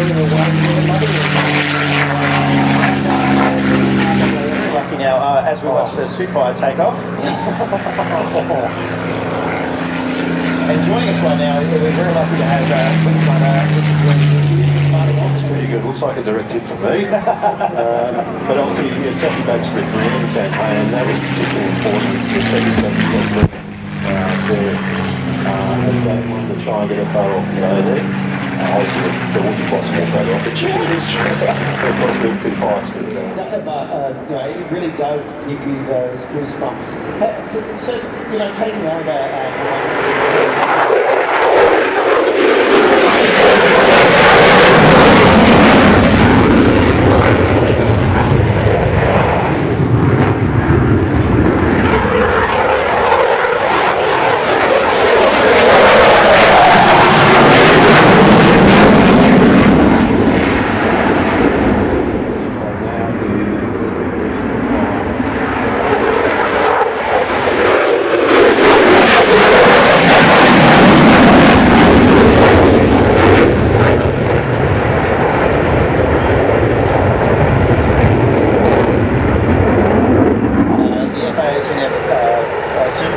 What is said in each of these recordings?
Lucky now, as we watch the Spitfire take off. And joining us right now, we're very lucky to have It's pretty good. Looks like a direct hit for me. But obviously, your second batch rebranding campaign, that was particularly important. Your second stage got there. As they wanted to try and get a photo op today there. Obviously, there would be possible photo opportunities. They're possibly a bit nice, but it really does give you those goosebumps. So, taking over.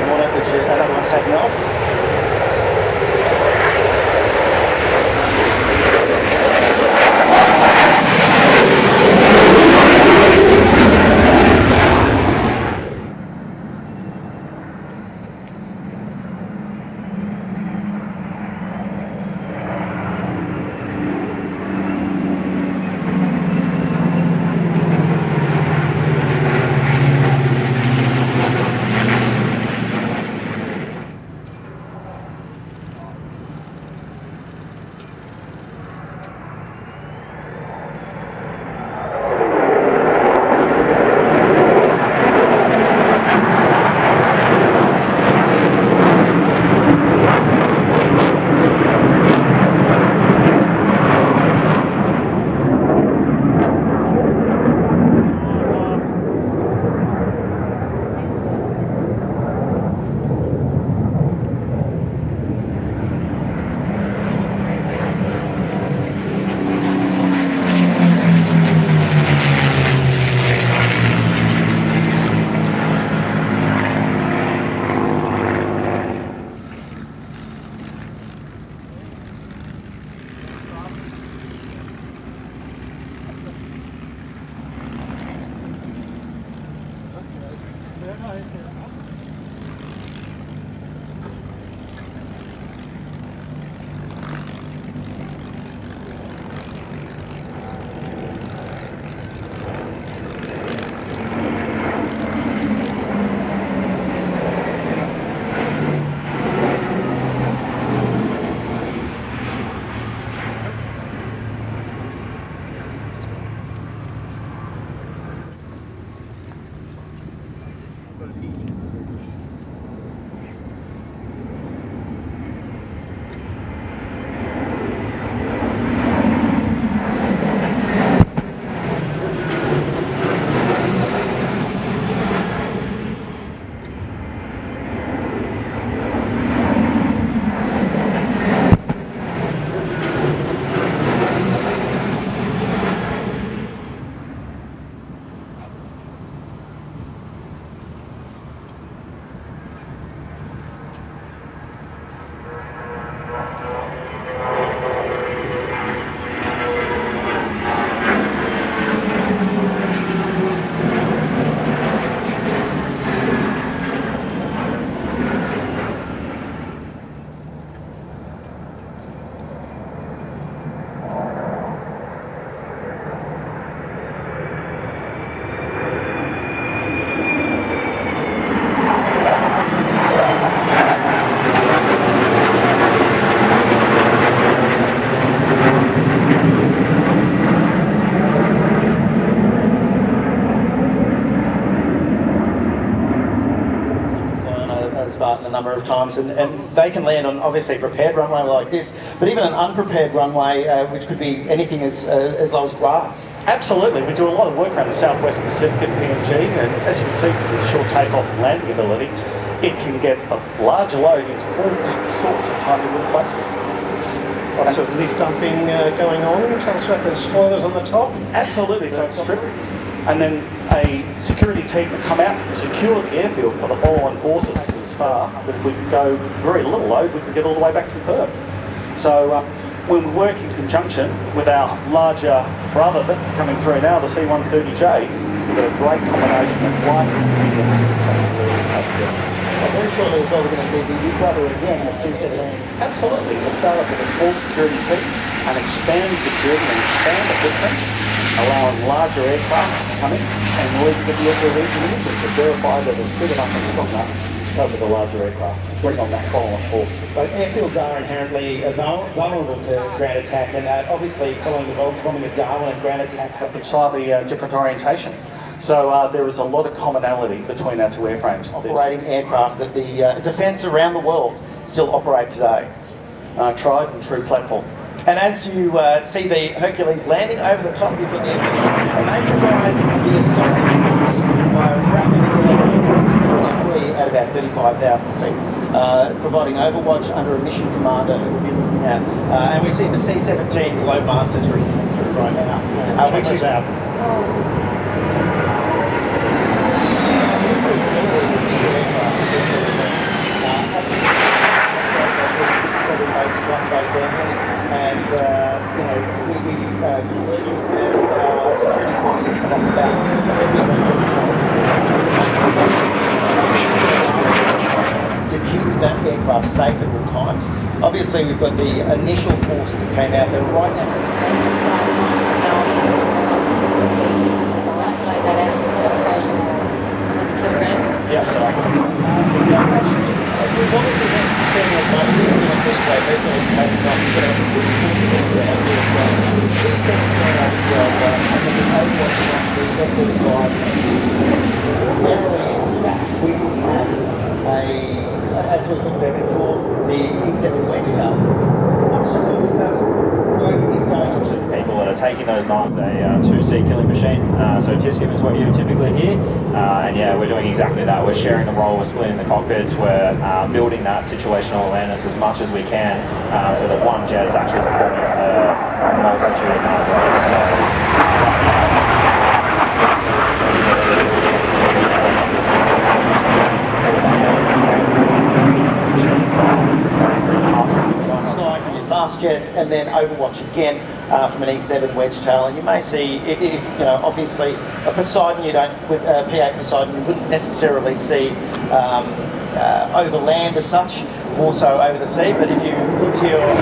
Hornet, which another one's taken off. A number of times, and they can land on obviously a prepared runway like this, but even an unprepared runway, which could be anything as low as grass. Absolutely, we do a lot of work around the Southwest Pacific at PNG, and as you can see, with short takeoff and landing ability, it can get a larger load into all different sorts of tiny little places. Lots of lift dumping going on. Tell us about the spoilers on the top. Absolutely, so it's stripped. And then a security team would come out and secure the airfield for the following forces as far that if we could go very little load, we could get all the way back to Perth. So when we work in conjunction with our larger brother that's coming through now, the C-130J, we've got a great combination of flight and very shortly as well, we're going to see the brother again, the C-17. absolutely. We'll start off with a small security team and expand security and expand the footprint, allowing larger aircraft to come in and we can get the FLVs and images to verify that it's big enough and strong enough to cover the larger aircraft, bring on that following force. But airfields are inherently vulnerable to ground attack, and obviously following the bombing of Darwin and ground attacks have been Slightly different orientation. So there is a lot of commonality between our two airframes. operating aircraft that the defence around the world still operate today. Tried and true platform. And as you see the Hercules landing over the top, you've got the airfield, and they provide the assault force rapid quickly at about 35,000 feet, providing overwatch under a mission commander who will be looking at. And we see the C-17 Globemasters coming through right now, which is out. And you know, we continue as our security forces come off the back to keep that aircraft safe at all times. Obviously, we've got the initial force that came out there right now. Yeah, so We've obviously been seeing a lot of these we have as we talked about before, the E7 wedge tail. What sort of work is going on? People that are taking those knives, a 2C killing machine. So TISCM is what you typically hear. And yeah, we're doing exactly that. We're sharing the role, we're splitting the cockpits, we're building that situational awareness as much as we can so that one jet is actually performing a multitude of knives. Sky from your fast jets, and then Overwatch again from an E7 wedge tail. And you may see, if you know, obviously a Poseidon, you don't with P8 Poseidon, you wouldn't necessarily see over land as such, more so over the sea. But if you look to your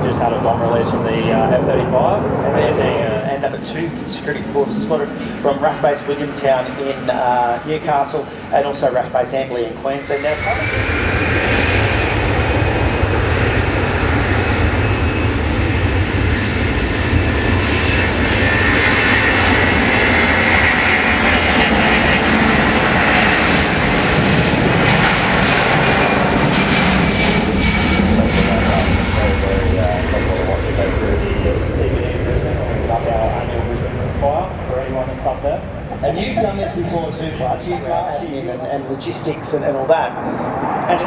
Just had a bomb release from the F-35, and number 2 security forces spotted from RAF Base Williamtown in Newcastle, and also RAF Base Amberley in Queensland. Now, and you've done this before too, Clark. You've marketing and logistics and all that. And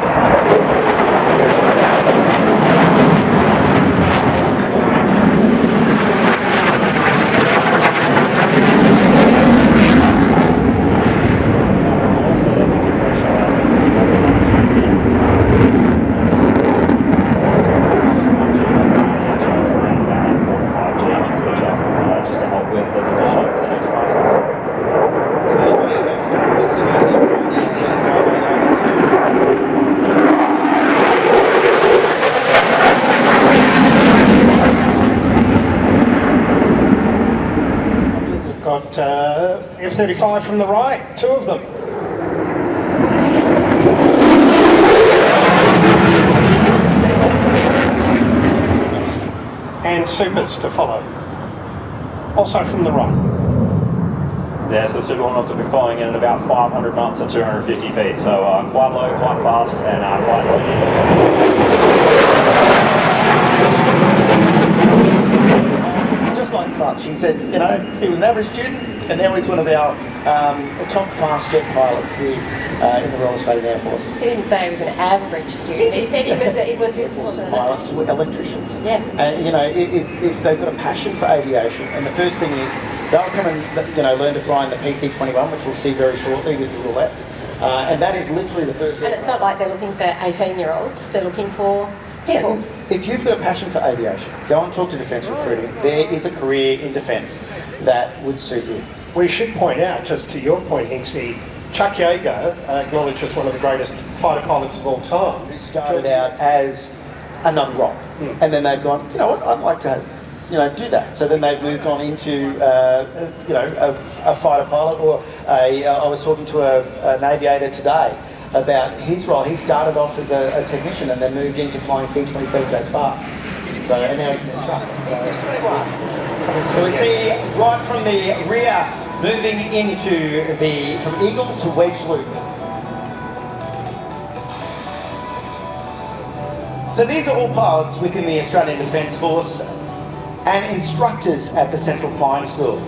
just to help with the position for the next crisis. We've got F-35 from the right, 2 of them. And Supers to follow. Also from the right. Yeah, so the Super Hornets will be flying in at about 500 knots at 250 feet, so quite low, quite fast, and quite low. just like Clutch, he said, you know, he was an average student, and now he's one of our top fast jet pilots here in the Royal Australian Air Force. He didn't say he was an average student. He said it was just Pilots, electricians. Yeah. And you know, if they've got a passion for aviation, and the first thing is they'll come and learn to fly in the PC-21, which we'll see very shortly with the roulettes. And that is literally the first. And it's not like they're looking for 18-year-olds. They're looking for people. If you've got a passion for aviation, go and talk to Defence Recruiting. There is a career in defence that would suit you. We should point out, just to your point, Hinksy, Chuck Yeager, acknowledged as one of the greatest fighter pilots of all time. Who started out as another role, and then they've gone, you know what, I'd like to, do that. So then they've moved on into, a fighter pilot, or I was talking to an aviator today about his role. He started off as a technician and then moved into flying C-27 J Spark. So, and now he's an instructor. So we see right from the rear, moving into from Eagle to Wedge Loop. So these are all pilots within the Australian Defence Force and instructors at the Central Flying School.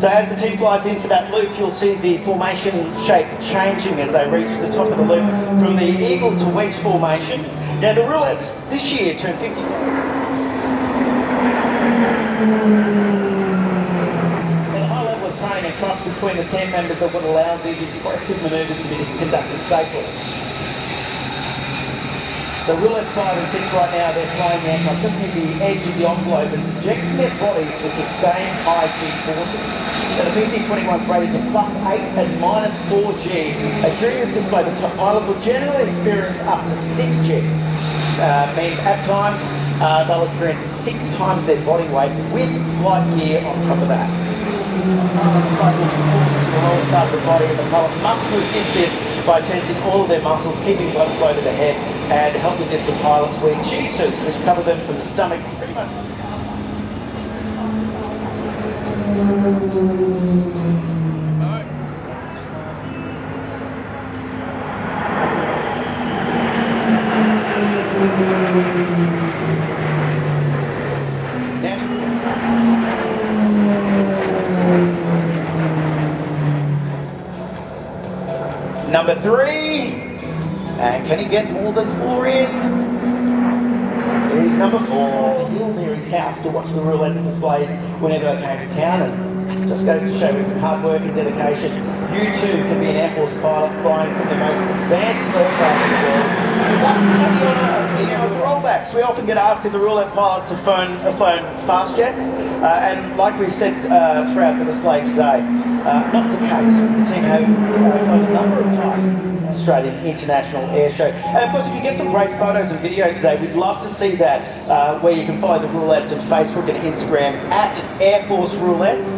So as the team flies in for that loop, you'll see the formation shape changing as they reach the top of the loop from the Eagle to Wedge formation. Now the roulettes this year turn 50. And a high level of training and trust between the team members are what allows these aggressive manoeuvres to be conducted safely. The roulettes 5 and 6 right now, they're flying the aircraft just near the edge of the envelope and subjecting their bodies to sustained high G forces. Now the PC-21's rated to +8 and -4G. During this display, the top pilots will generally experience up to 6G. Means at times they'll experience 6 times their body weight with flight gear on top of that. The lowest part of the body, and the pilot must resist this by tensing all of their muscles, keeping blood flow to the head, and help with this, the pilots wear G-suits which cover them from the stomach pretty much. Number 3, and can he get more than 4 in? Here's number 4, he'll near his house to watch the roulettes displays whenever they came to town, and just goes to show with some hard work and dedication, you too can be an Air Force pilot flying some of the most advanced aircraft in the world. Plus, have the honour of being as rollbacks. We often get asked if the roulette pilots have flown fast jets, and like we've said throughout the display today, not the case. The team have flown a number of times Australian International Airshow. And of course, if you get some great photos and video today, we'd love to see that, where you can follow the roulettes on Facebook and Instagram at Air Force Roulettes.